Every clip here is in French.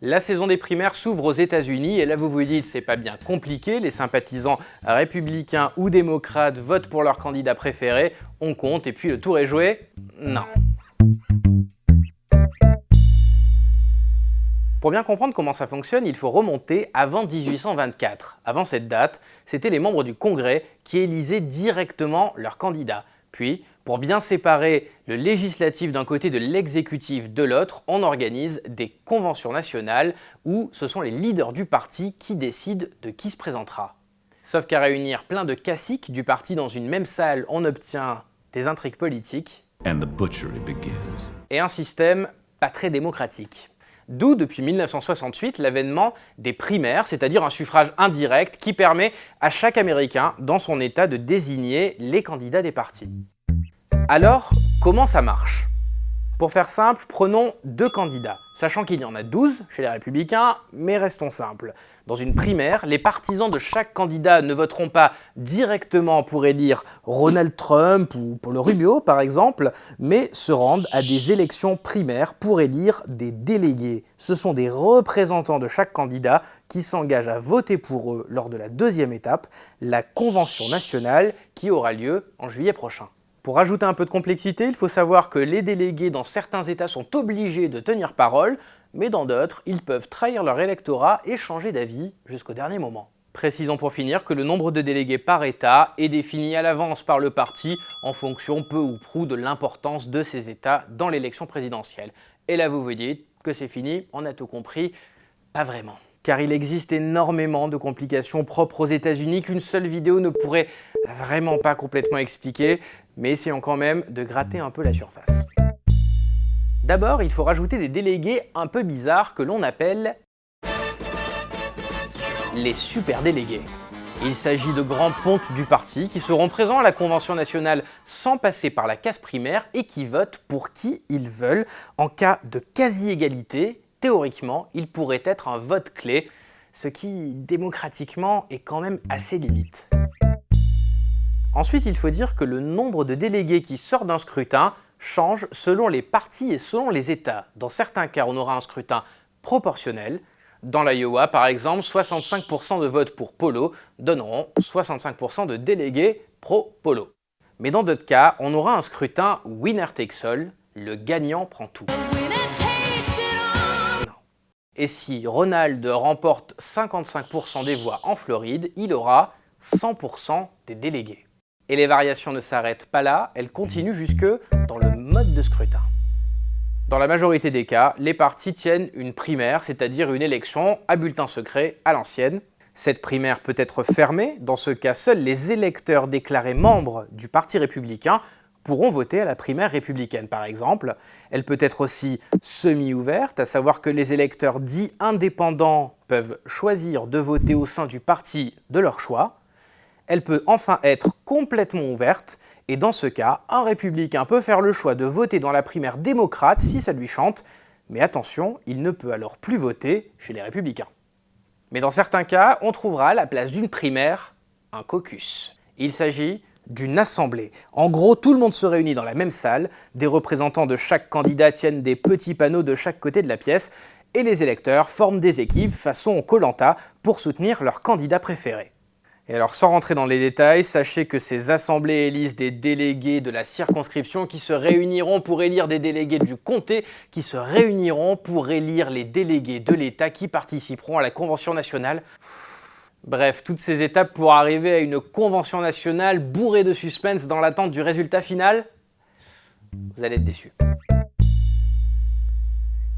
La saison des primaires s'ouvre aux États-Unis et là vous vous dites c'est pas bien compliqué, les sympathisants républicains ou démocrates votent pour leur candidat préféré, on compte et puis le tour est joué? Non. Pour bien comprendre comment ça fonctionne, il faut remonter avant 1824. Avant cette date, c'était les membres du Congrès qui élisaient directement leurs candidats. Puis, pour bien séparer le législatif d'un côté de l'exécutif de l'autre, on organise des conventions nationales où ce sont les leaders du parti qui décident de qui se présentera. Sauf qu'à réunir plein de caciques du parti dans une même salle, on obtient des intrigues politiques et un système pas très démocratique. D'où, depuis 1968, l'avènement des primaires, c'est-à-dire un suffrage indirect qui permet à chaque Américain, dans son État, de désigner les candidats des partis. Alors, comment ça marche? Pour faire simple, prenons 2 candidats, sachant qu'il y en a 12 chez les Républicains, mais restons simples. Dans une primaire, les partisans de chaque candidat ne voteront pas directement pour élire Donald Trump ou Paulo Rubio, par exemple, mais se rendent à des élections primaires pour élire des délégués. Ce sont des représentants de chaque candidat qui s'engagent à voter pour eux lors de la 2e étape, la Convention nationale, qui aura lieu en juillet prochain. Pour ajouter un peu de complexité, il faut savoir que les délégués dans certains États sont obligés de tenir parole, mais dans d'autres, ils peuvent trahir leur électorat et changer d'avis jusqu'au dernier moment. Précisons pour finir que le nombre de délégués par État est défini à l'avance par le parti en fonction peu ou prou de l'importance de ces États dans l'élection présidentielle. Et là vous vous dites que c'est fini, on a tout compris, pas vraiment. Car il existe énormément de complications propres aux États-Unis qu'une seule vidéo ne pourrait vraiment pas complètement expliquer, mais essayons quand même de gratter un peu la surface. D'abord, il faut rajouter des délégués un peu bizarres que l'on appelle les super-délégués. Il s'agit de grands pontes du parti qui seront présents à la Convention nationale sans passer par la case primaire et qui votent pour qui ils veulent. En cas de quasi-égalité, théoriquement, il pourrait être un vote clé, ce qui, démocratiquement, est quand même assez limite. Ensuite, il faut dire que le nombre de délégués qui sortent d'un scrutin change selon les partis et selon les États. Dans certains cas, on aura un scrutin proportionnel. Dans l'Iowa, par exemple, 65% de votes pour Polo donneront 65% de délégués pro-Polo. Mais dans d'autres cas, on aura un scrutin winner takes all, le gagnant prend tout. Et si Ronald remporte 55% des voix en Floride, il aura 100% des délégués. Et les variations ne s'arrêtent pas là, elles continuent jusque dans le mode de scrutin. Dans la majorité des cas, les partis tiennent une primaire, c'est-à-dire une élection à bulletin secret à l'ancienne. Cette primaire peut être fermée, dans ce cas, seuls les électeurs déclarés membres du Parti républicain pourront voter à la primaire républicaine, par exemple. Elle peut être aussi semi-ouverte, à savoir que les électeurs dits indépendants peuvent choisir de voter au sein du parti de leur choix. Elle peut enfin être complètement ouverte, et dans ce cas, un républicain peut faire le choix de voter dans la primaire démocrate si ça lui chante, mais attention, il ne peut alors plus voter chez les républicains. Mais dans certains cas, on trouvera à la place d'une primaire un caucus. Il s'agit d'une assemblée. En gros, tout le monde se réunit dans la même salle, des représentants de chaque candidat tiennent des petits panneaux de chaque côté de la pièce, et les électeurs forment des équipes façon Koh-Lanta pour soutenir leur candidat préféré. Et alors, sans rentrer dans les détails, sachez que ces assemblées élisent des délégués de la circonscription qui se réuniront pour élire des délégués du comté, qui se réuniront pour élire les délégués de l'État qui participeront à la Convention nationale. Bref, toutes ces étapes pour arriver à une Convention nationale bourrée de suspense dans l'attente du résultat final, vous allez être déçus.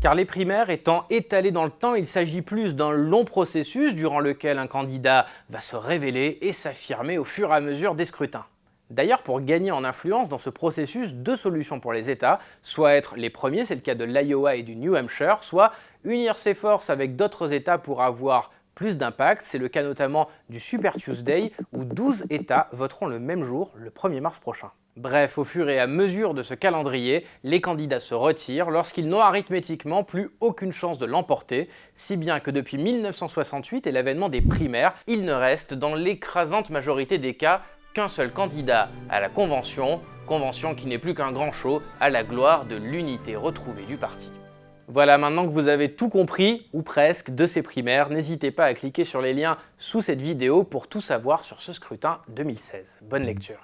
Car les primaires étant étalées dans le temps, il s'agit plus d'un long processus durant lequel un candidat va se révéler et s'affirmer au fur et à mesure des scrutins. D'ailleurs, pour gagner en influence dans ce processus, 2 solutions pour les États, soit être les premiers, c'est le cas de l'Iowa et du New Hampshire, soit unir ses forces avec d'autres États pour avoir plus d'impact, c'est le cas notamment du Super Tuesday, où 12 États voteront le même jour, le 1er mars prochain. Bref, au fur et à mesure de ce calendrier, les candidats se retirent lorsqu'ils n'ont arithmétiquement plus aucune chance de l'emporter, si bien que depuis 1968 et l'avènement des primaires, il ne reste dans l'écrasante majorité des cas qu'un seul candidat à la convention qui n'est plus qu'un grand show à la gloire de l'unité retrouvée du parti. Voilà, maintenant que vous avez tout compris, ou presque, de ces primaires, n'hésitez pas à cliquer sur les liens sous cette vidéo pour tout savoir sur ce scrutin 2016. Bonne lecture.